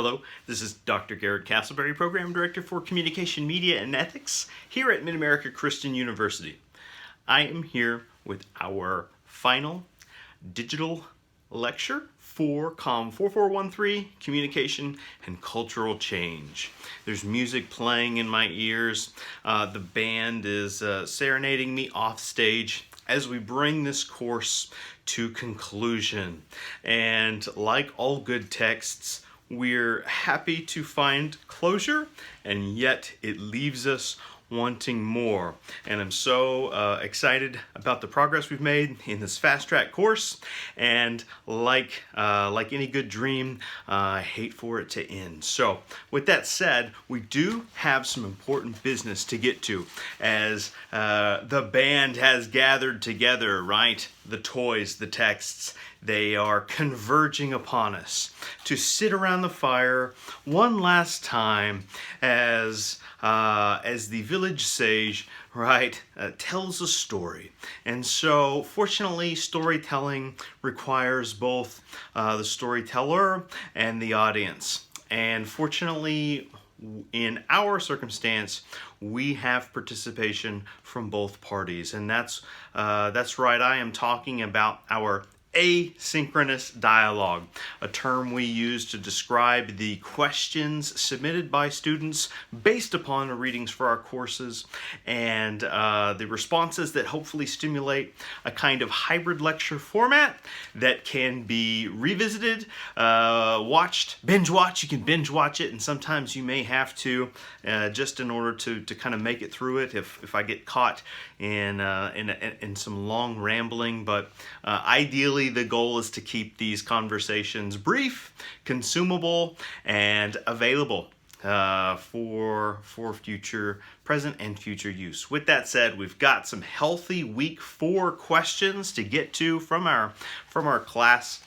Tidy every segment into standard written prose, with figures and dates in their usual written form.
Hello, this is Dr. Garrett Castleberry, Program Director for Communication, Media, and Ethics here at Mid-America Christian University. I am here with our final digital lecture for COM 4413, Communication and Cultural Change. There's music playing in my ears. The band is serenading me off stage as we bring this course to conclusion. And like all good texts, we're happy to find closure, and yet it leaves us wanting more. And I'm so excited about the progress we've made in this fast track course. And like any good dream, I hate for it to end. So with that said, we do have some important business to get to as the band has gathered together, right? The toys, the texts, they are converging upon us to sit around the fire one last time as the village sage, right, tells a story. And so, fortunately, storytelling requires both the storyteller and the audience. And fortunately, in our circumstance, we have participation from both parties. And that's right, I am talking about our asynchronous dialogue, a term we use to describe the questions submitted by students based upon the readings for our courses and the responses that hopefully stimulate a kind of hybrid lecture format that can be revisited, watched, binge watch. You can binge watch it, and sometimes you may have to just in order to kind of make it through it if I get caught in some long rambling, but ideally the goal is to keep these conversations brief, consumable, and available for future, present and future use. With that said, we've got some healthy week 4 questions to get to from our class.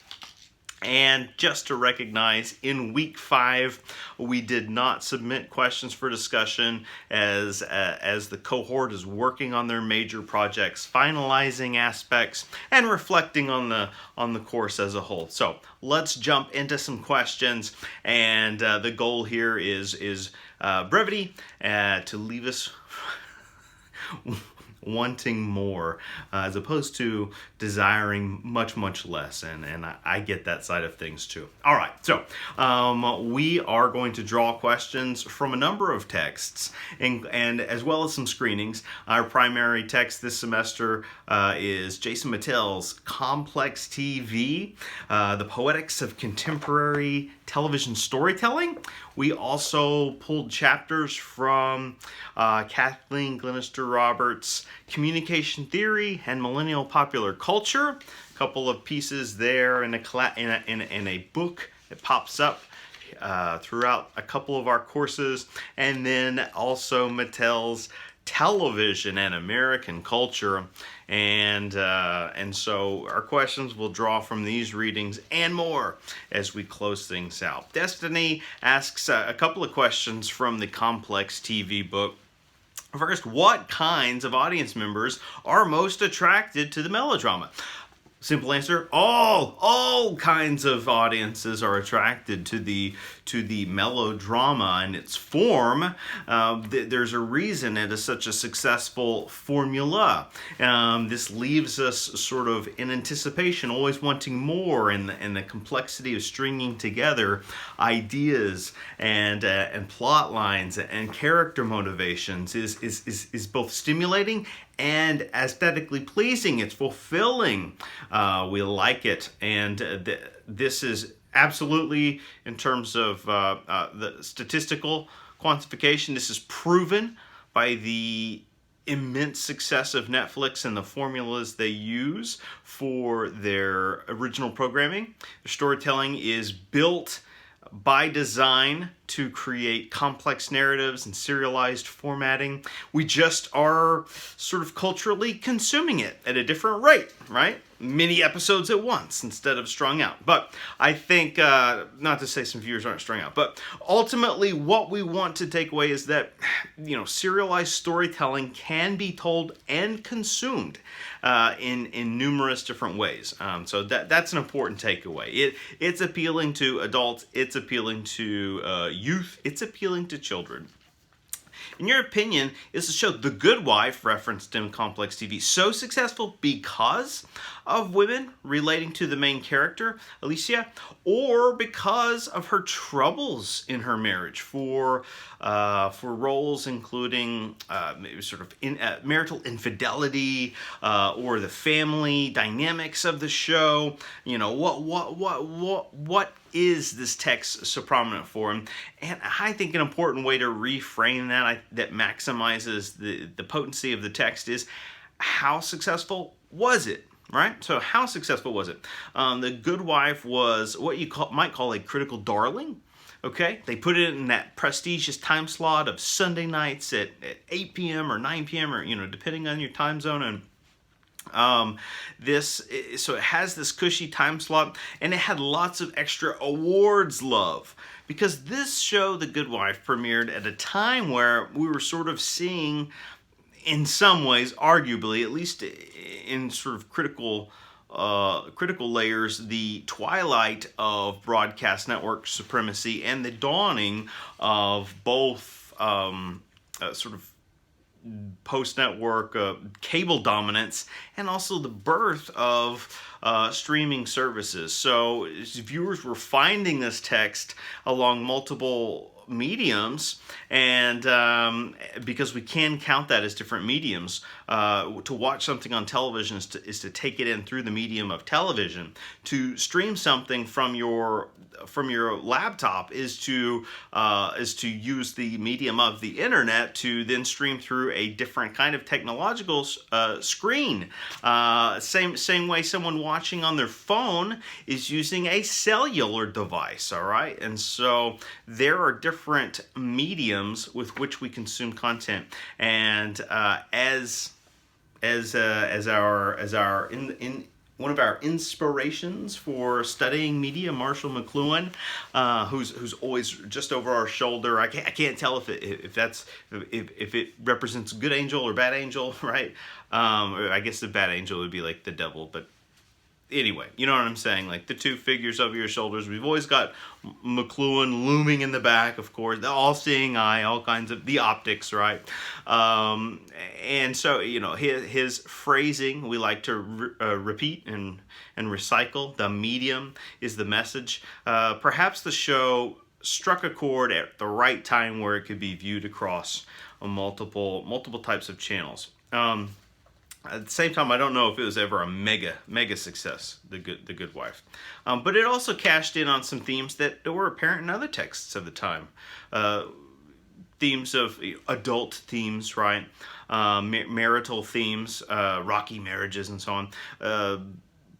And just to recognize, in week 5, we did not submit questions for discussion as the cohort is working on their major projects, finalizing aspects, and reflecting on the course as a whole. So let's jump into some questions, and the goal here is brevity to leave us wanting more as opposed to desiring much less, and I get that side of things too. All right, so we are going to draw questions from a number of texts and as well as some screenings. Our primary text this semester is Jason Mattel's Complex TV, The Poetics of Contemporary Television Storytelling. We also pulled chapters from Kathleen Glenister Roberts' Communication Theory and Millennial Popular Culture. A couple of pieces there in a book that pops up throughout a couple of our courses, and then also Mattel's Television and American Culture, and so our questions will draw from these readings and more as we close things out. Destiny asks a couple of questions from the Complex TV book. First, what kinds of audience members are most attracted to the melodrama? Simple answer, all kinds of audiences are attracted to the melodrama and its form. There's a reason it is such a successful formula. This leaves us sort of in anticipation, always wanting more, and the complexity of stringing together ideas and plot lines and character motivations is both stimulating and aesthetically pleasing. It's fulfilling. We like it, and this is absolutely, in terms of the statistical quantification, this is proven by the immense success of Netflix and the formulas they use for their original programming. Their storytelling is built by design to create complex narratives and serialized formatting. We just are sort of culturally consuming it at a different rate, right? Many episodes at once instead of strung out. But I think, not to say some viewers aren't strung out, but ultimately what we want to take away is that, serialized storytelling can be told and consumed in numerous different ways. So that's an important takeaway. It's appealing to adults, it's appealing to youth, it's appealing to children. In your opinion, is the show The Good Wife, referenced in Complex TV, so successful because of women relating to the main character, Alicia, or because of her troubles in her marriage for roles including marital infidelity or the family dynamics of the show? What is this text so prominent for? And I think an important way to reframe that maximizes the potency of the text is, how successful was it? Right? So how successful was it? The Good Wife was what you might call a critical darling. Okay? They put it in that prestigious time slot of Sunday nights at 8 p.m. or 9 p.m. or, depending on your time zone. And so it has this cushy time slot, and it had lots of extra awards love, because this show, The Good Wife, premiered at a time where we were sort of seeing, in some ways, arguably, at least in sort of critical layers, the twilight of broadcast network supremacy and the dawning of both sort of post-network cable dominance, and also the birth of streaming services. So viewers were finding this text along multiple mediums, and because we can count that as different mediums, to watch something on television is to take it in through the medium of television. To stream something from your laptop is to use the medium of the internet to then stream through a different kind of technological screen. Same way someone watching on their phone is using a cellular device. All right, and so there are different mediums with which we consume content, and as one of our inspirations for studying media, Marshall McLuhan, who's always just over our shoulder. I can't tell if it represents good angel or bad angel, right? I guess the bad angel would be like the devil, but anyway, you know what I'm saying? Like the two figures over your shoulders. We've always got McLuhan looming in the back, of course, the all-seeing eye, all kinds of the optics, right? And so, his phrasing we like to repeat and recycle. The medium is the message. Perhaps the show struck a chord at the right time where it could be viewed across multiple types of channels. At the same time, I don't know if it was ever a mega success, The Good Wife. But it also cashed in on some themes that were apparent in other texts of the time. Themes of adult themes, right? Marital themes, rocky marriages and so on.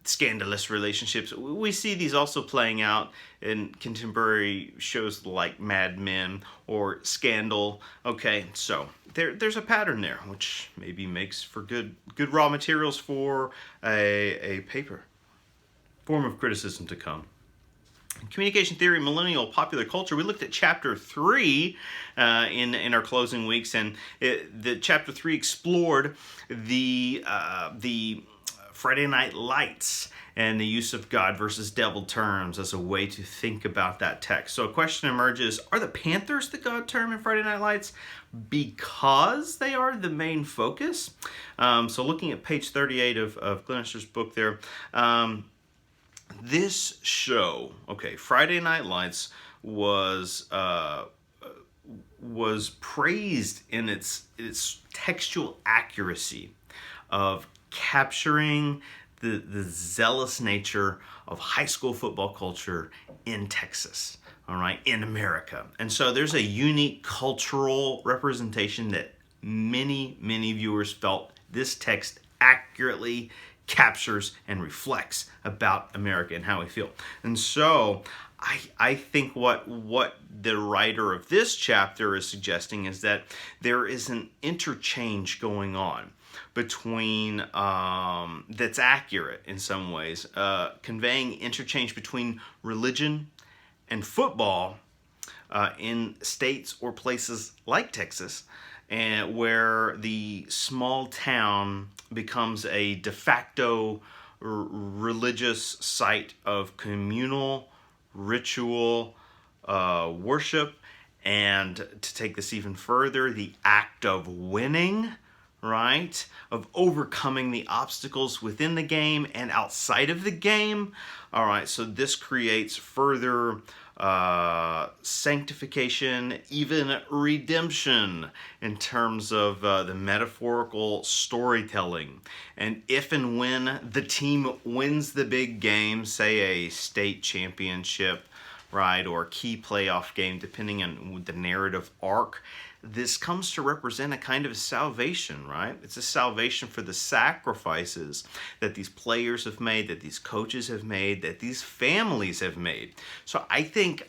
Scandalous relationships. We see these also playing out in contemporary shows like Mad Men or Scandal. Okay, so there's a pattern there, which maybe makes for good raw materials for a paper. Form of criticism to come. Communication theory, millennial popular culture. We looked at chapter 3 in our closing weeks, and the chapter 3 explored the Friday Night Lights and the use of God versus devil terms as a way to think about that text. So a question emerges: are the Panthers the God term in Friday Night Lights because they are the main focus? So looking at page 38 of Glenister's book there, this show, Friday Night Lights was praised in its textual accuracy of capturing the zealous nature of high school football culture in Texas, all right, in America. And so there's a unique cultural representation that many viewers felt this text accurately captures and reflects about America and how we feel. And so I think what the writer of this chapter is suggesting is that there is an interchange going on between that's accurate in some ways, conveying interchange between religion and football in states or places like Texas, and where the small town becomes a de facto religious site of communal ritual worship, and to take this even further, the act of winning, right? Of overcoming the obstacles within the game and outside of the game. All right, so this creates further sanctification, even redemption in terms of the metaphorical storytelling. And if and when the team wins the big game, say a state championship, right, or a key playoff game, depending on the narrative arc, this comes to represent a kind of salvation, right? It's a salvation for the sacrifices that these players have made, that these coaches have made, that these families have made. So I think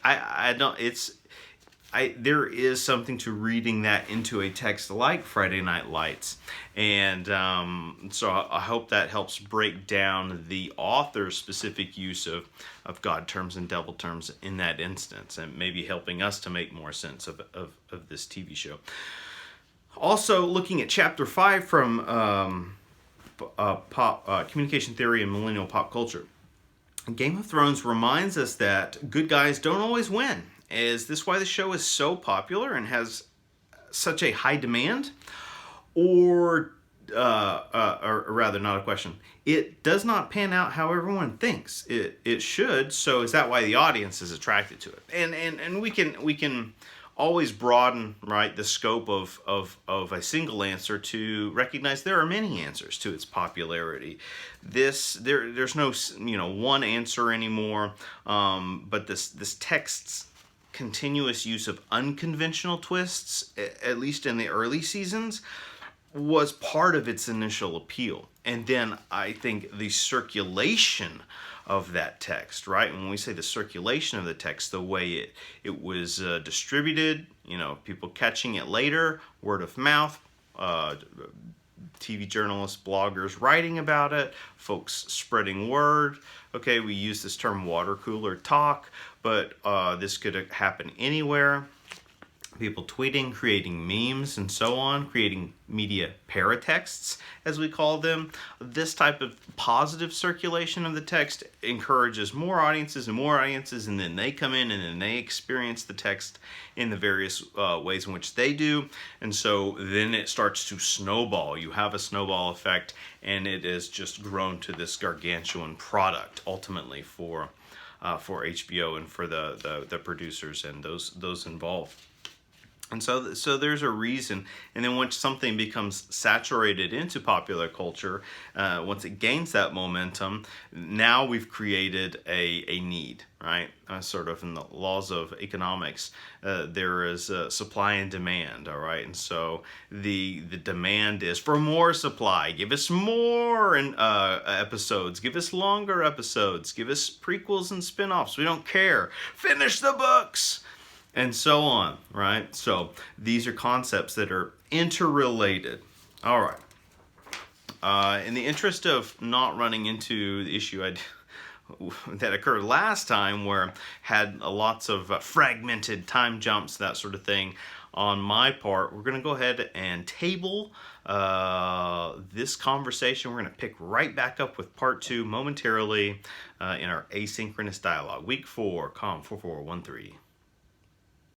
there is something to reading that into a text like Friday Night Lights. And so I hope that helps break down the author's specific use of God terms and devil terms in that instance, and maybe helping us to make more sense of this TV show. Also, looking at Chapter 5 from Communication Theory and Millennial Pop Culture. Game of Thrones reminds us that good guys don't always win. Is this why the show is so popular and has such a high demand? Or rather, not a question. It does not pan out how everyone thinks it should. So is that why the audience is attracted to it? And we can always broaden, right, the scope of a single answer to recognize there are many answers to its popularity. There's no one answer anymore. But this text's continuous use of unconventional twists, at least in the early seasons, was part of its initial appeal. And then I think the circulation of that text, right? When we say the circulation of the text, the way it was distributed, people catching it later, word of mouth, TV journalists, bloggers writing about it, folks spreading word. Okay, we use this term water cooler talk, but this could happen anywhere. People tweeting, creating memes, and so on, creating media paratexts, as we call them. This type of positive circulation of the text encourages more audiences, and then they come in and then they experience the text in the various ways in which they do. And so then it starts to snowball. You have a snowball effect, and it has just grown to this gargantuan product, ultimately, for HBO and for the producers and those involved. And so there's a reason. And then once something becomes saturated into popular culture, once it gains that momentum, now we've created a need, right? Sort of in the laws of economics, there is supply and demand, all right? And so the demand is for more supply. Give us more episodes. Give us longer episodes. Give us prequels and spin-offs. We don't care. Finish the books. And so on, right? So these are concepts that are interrelated. All right. In the interest of not running into the issue that occurred last time, where had lots of fragmented time jumps, that sort of thing, on my part, we're going to go ahead and table this conversation. We're going to pick right back up with part 2 momentarily in our asynchronous dialogue. Week 4, COM 4413.